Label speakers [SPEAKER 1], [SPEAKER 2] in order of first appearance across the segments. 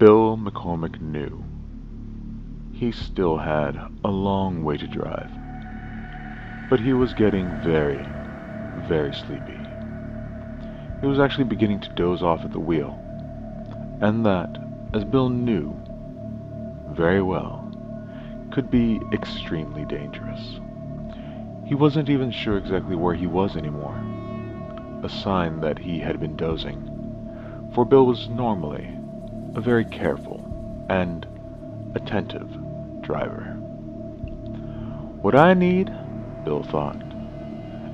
[SPEAKER 1] Bill McCormick knew he still had a long way to drive, but he was getting very, very sleepy. He was actually beginning to doze off at the wheel, and that, as Bill knew very well, could be extremely dangerous. He wasn't even sure exactly where he was anymore, a sign that he had been dozing, for Bill was normally a very careful and attentive driver. What I need, Bill thought,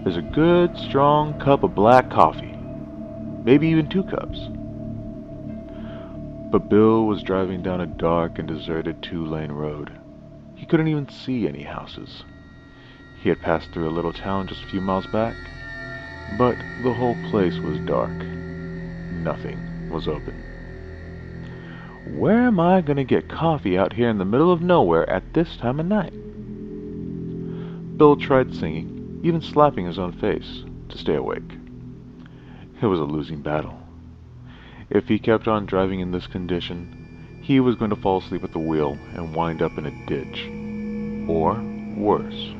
[SPEAKER 1] is a good, strong cup of black coffee, maybe even 2 cups. But Bill was driving down a dark and deserted 2-lane road. He couldn't even see any houses. He had passed through a little town just a few miles back, but the whole place was dark. Nothing was open. Where am I going to get coffee out here in the middle of nowhere at this time of night? Bill tried singing, even slapping his own face, to stay awake. It was a losing battle. If he kept on driving in this condition, he was going to fall asleep at the wheel and wind up in a ditch. Or worse.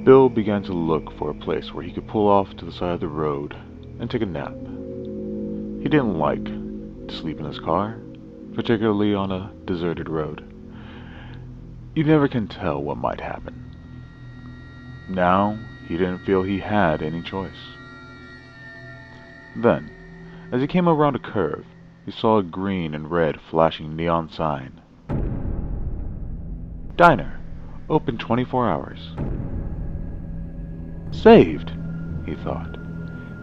[SPEAKER 1] Bill began to look for a place where he could pull off to the side of the road and take a nap. He didn't like to sleep in his car, particularly on a deserted road. You never can tell what might happen. Now, he didn't feel he had any choice. Then, as he came around a curve, he saw a green and red flashing neon sign. Diner, open 24 hours. Saved, he thought.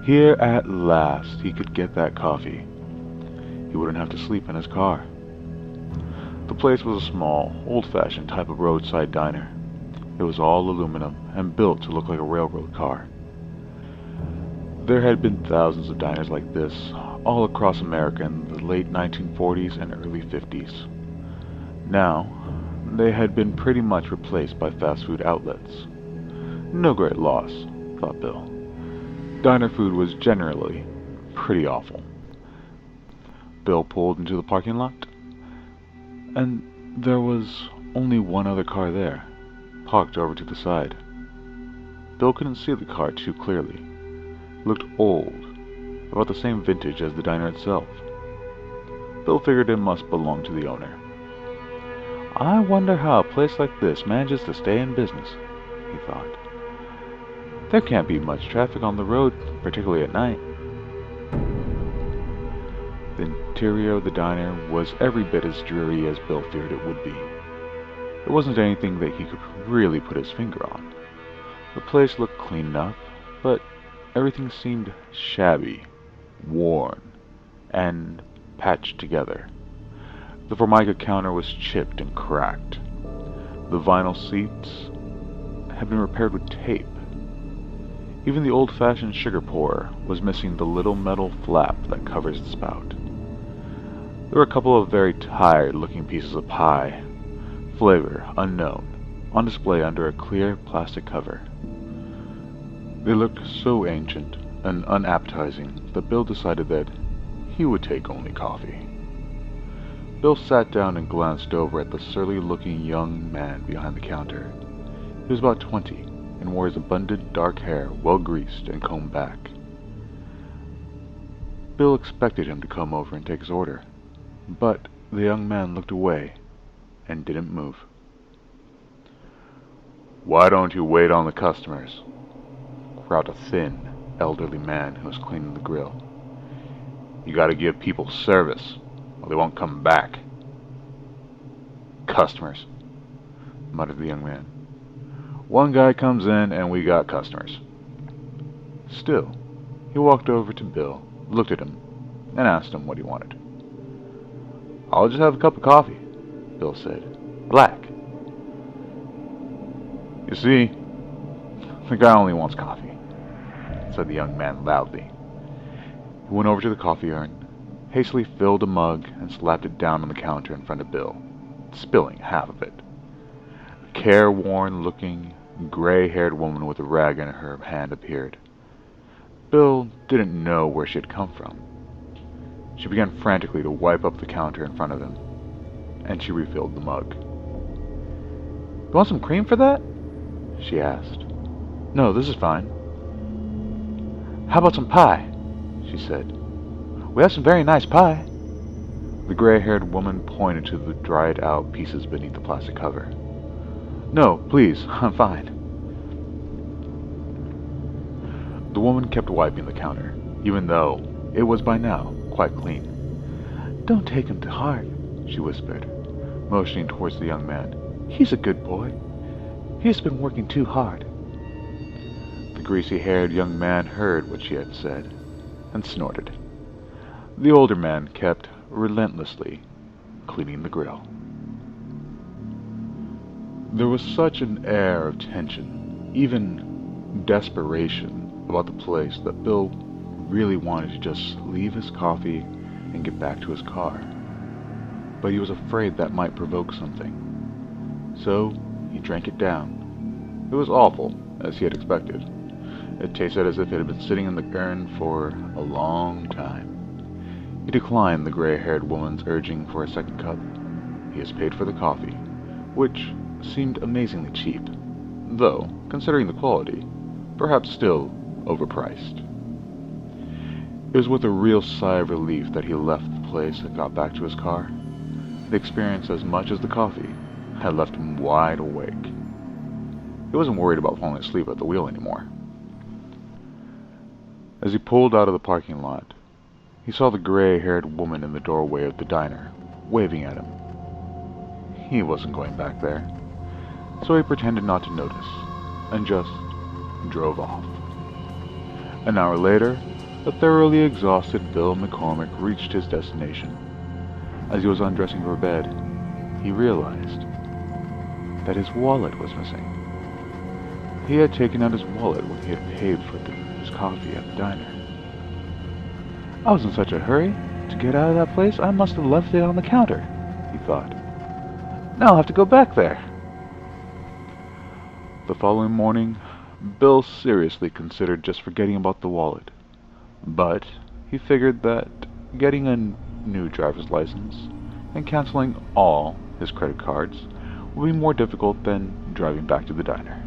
[SPEAKER 1] Here at last he could get that coffee. He wouldn't have to sleep in his car. The place was a small, old-fashioned type of roadside diner. It was all aluminum and built to look like a railroad car. There had been thousands of diners like this all across America in the late 1940s and early 50s. Now, they had been pretty much replaced by fast food outlets. No great loss, thought Bill. Diner food was generally pretty awful. Bill pulled into the parking lot, and there was only one other car there, parked over to the side. Bill couldn't see the car too clearly. It looked old, about the same vintage as the diner itself. Bill figured it must belong to the owner. I wonder how a place like this manages to stay in business, he thought. There can't be much traffic on the road, particularly at night. The interior of the diner was every bit as dreary as Bill feared it would be. There wasn't anything that he could really put his finger on. The place looked clean enough, but everything seemed shabby, worn, and patched together. The Formica counter was chipped and cracked. The vinyl seats had been repaired with tape. Even the old-fashioned sugar pourer was missing the little metal flap that covers the spout. There were a couple of very tired-looking pieces of pie, flavor unknown, on display under a clear plastic cover. They looked so ancient and unappetizing that Bill decided that he would take only coffee. Bill sat down and glanced over at the surly-looking young man behind the counter. He was about 20 and wore his abundant dark hair well greased and combed back. Bill expected him to come over and take his order, but the young man looked away and didn't move. "Why don't you wait on the customers?" growled a thin, elderly man who was cleaning the grill. "You gotta give people service, or they won't come back." "Customers," muttered the young man. "One guy comes in and we got customers." Still, he walked over to Bill, looked at him, and asked him what he wanted. "I'll just have a cup of coffee," Bill said. "Black." "You see, the guy only wants coffee," said the young man loudly. He went over to the coffee urn, hastily filled a mug, and slapped it down on the counter in front of Bill, spilling half of it. A careworn-looking, gray-haired woman with a rag in her hand appeared. Bill didn't know where she had come from. She began frantically to wipe up the counter in front of him, and she refilled the mug. "You want some cream for that?" she asked. "No, this is fine." "How about some pie?" she said. "We have some very nice pie." The gray-haired woman pointed to the dried-out pieces beneath the plastic cover. "No, please, I'm fine." The woman kept wiping the counter, even though it was by now quite clean. "Don't take him to heart," she whispered, motioning towards the young man. "He's a good boy. He has been working too hard." The greasy-haired young man heard what she had said and snorted. The older man kept relentlessly cleaning the grill. There was such an air of tension, even desperation, about the place that Bill really wanted to just leave his coffee and get back to his car. But he was afraid that might provoke something. So he drank it down. It was awful, as he had expected. It tasted as if it had been sitting in the urn for a long time. He declined the gray-haired woman's urging for a second cup. He has paid for the coffee, which seemed amazingly cheap, though, considering the quality, perhaps still overpriced. It was with a real sigh of relief that he left the place and got back to his car. The experience, as much as the coffee, had left him wide awake. He wasn't worried about falling asleep at the wheel anymore. As he pulled out of the parking lot, he saw the gray-haired woman in the doorway of the diner, waving at him. He wasn't going back there, so he pretended not to notice, and just drove off. An hour later, the thoroughly exhausted Bill McCormick reached his destination. As he was undressing for bed, he realized that his wallet was missing. He had taken out his wallet when he had paid for his coffee at the diner. "I was in such a hurry to get out of that place, I must have left it on the counter," he thought. "Now I'll have to go back there." The following morning, Bill seriously considered just forgetting about the wallet. But he figured that getting a new driver's license and canceling all his credit cards would be more difficult than driving back to the diner.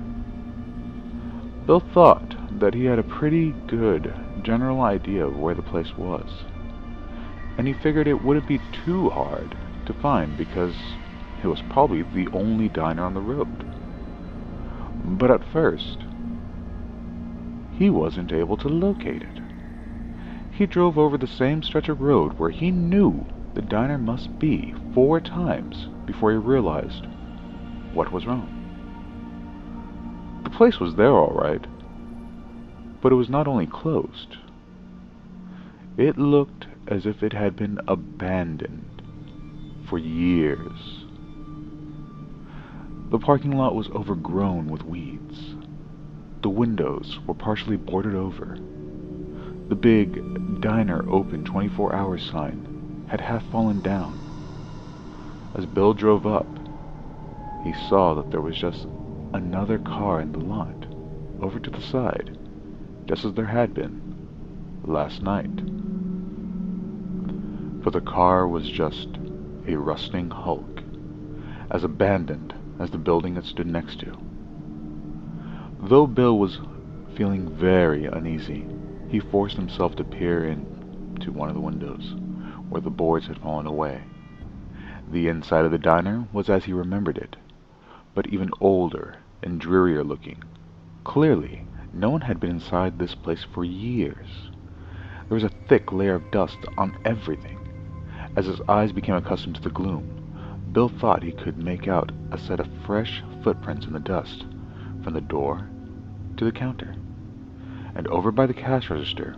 [SPEAKER 1] Bill thought that he had a pretty good general idea of where the place was, and he figured it wouldn't be too hard to find because it was probably the only diner on the road. But at first, he wasn't able to locate it. He drove over the same stretch of road where he knew the diner must be 4 times before he realized what was wrong. The place was there all right, but it was not only closed. It looked as if it had been abandoned for years. The parking lot was overgrown with weeds. The windows were partially boarded over. The big "Diner Open 24 Hours" sign had half fallen down. As Bill drove up, he saw that there was just another car in the lot, over to the side, just as there had been last night. But the car was just a rusting hulk, as abandoned as the building it stood next to. Though Bill was feeling very uneasy, he forced himself to peer into one of the windows, where the boards had fallen away. The inside of the diner was as he remembered it, but even older and drearier looking. Clearly, no one had been inside this place for years. There was a thick layer of dust on everything. As his eyes became accustomed to the gloom, Bill thought he could make out a set of fresh footprints in the dust, from the door to the counter. And over by the cash register,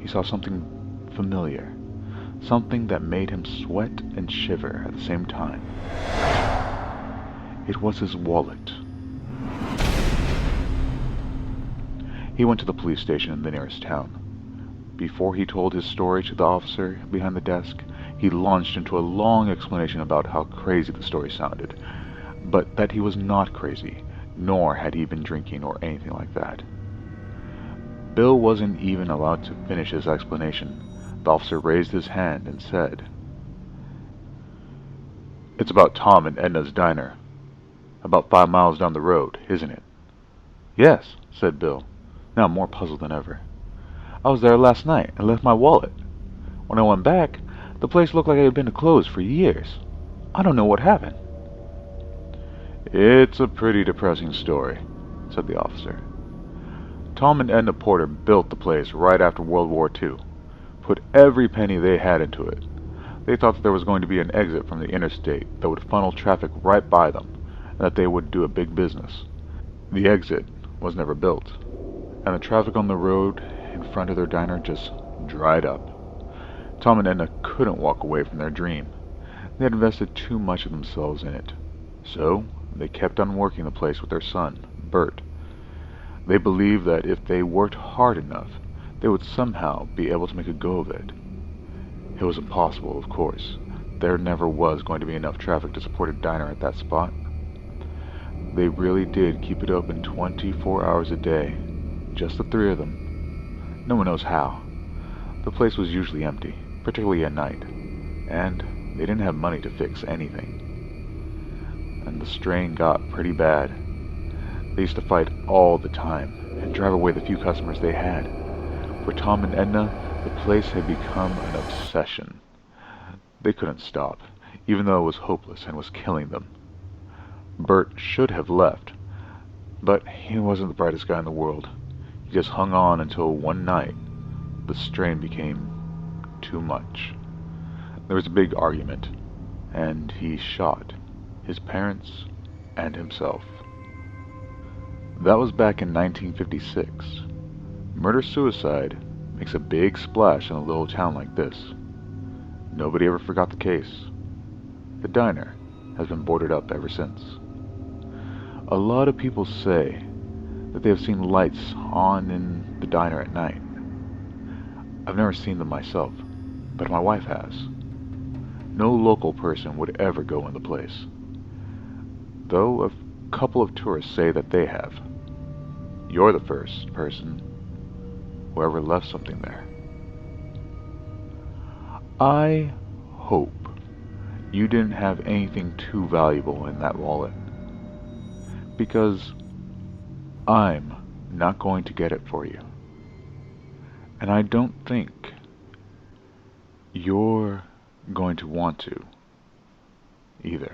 [SPEAKER 1] he saw something familiar, something that made him sweat and shiver at the same time. It was his wallet. He went to the police station in the nearest town. Before he told his story to the officer behind the desk, he launched into a long explanation about how crazy the story sounded, but that he was not crazy, nor had he been drinking or anything like that. Bill wasn't even allowed to finish his explanation. The officer raised his hand and said, It's about Tom and Edna's diner. About 5 miles down the road, isn't it? Yes, said Bill, now more puzzled than ever. I was there last night and left my wallet. When I went back, the place looked like it had been closed for years. I don't know what happened. It's a pretty depressing story, said the officer. Tom and Edna Porter built the place right after World War II, put every penny they had into it. They thought that there was going to be an exit from the interstate that would funnel traffic right by them, and that they would do a big business. The exit was never built, and the traffic on the road in front of their diner just dried up. Tom and Edna couldn't walk away from their dream. They had invested too much of themselves in it. So they kept on working the place with their son, Bert. They believed that if they worked hard enough, they would somehow be able to make a go of it. It was impossible, of course. There never was going to be enough traffic to support a diner at that spot. They really did keep it open 24 hours a day, just the three of them. No one knows how. The place was usually empty, particularly at night, and they didn't have money to fix anything. And the strain got pretty bad. They used to fight all the time and drive away the few customers they had. For Tom and Edna, the place had become an obsession. They couldn't stop, even though it was hopeless and was killing them. Bert should have left, but he wasn't the brightest guy in the world. He just hung on until one night the strain became too much. There was a big argument, and he shot his parents and himself. That was back in 1956. Murder-suicide makes a big splash in a little town like this. Nobody ever forgot the case. The diner has been boarded up ever since. A lot of people say that they have seen lights on in the diner at night. I've never seen them myself, but my wife has. No local person would ever go in the place, though a couple of tourists say that they have. You're the first person who ever left something there. I hope you didn't have anything too valuable in that wallet, because I'm not going to get it for you. And I don't think you're going to want to either.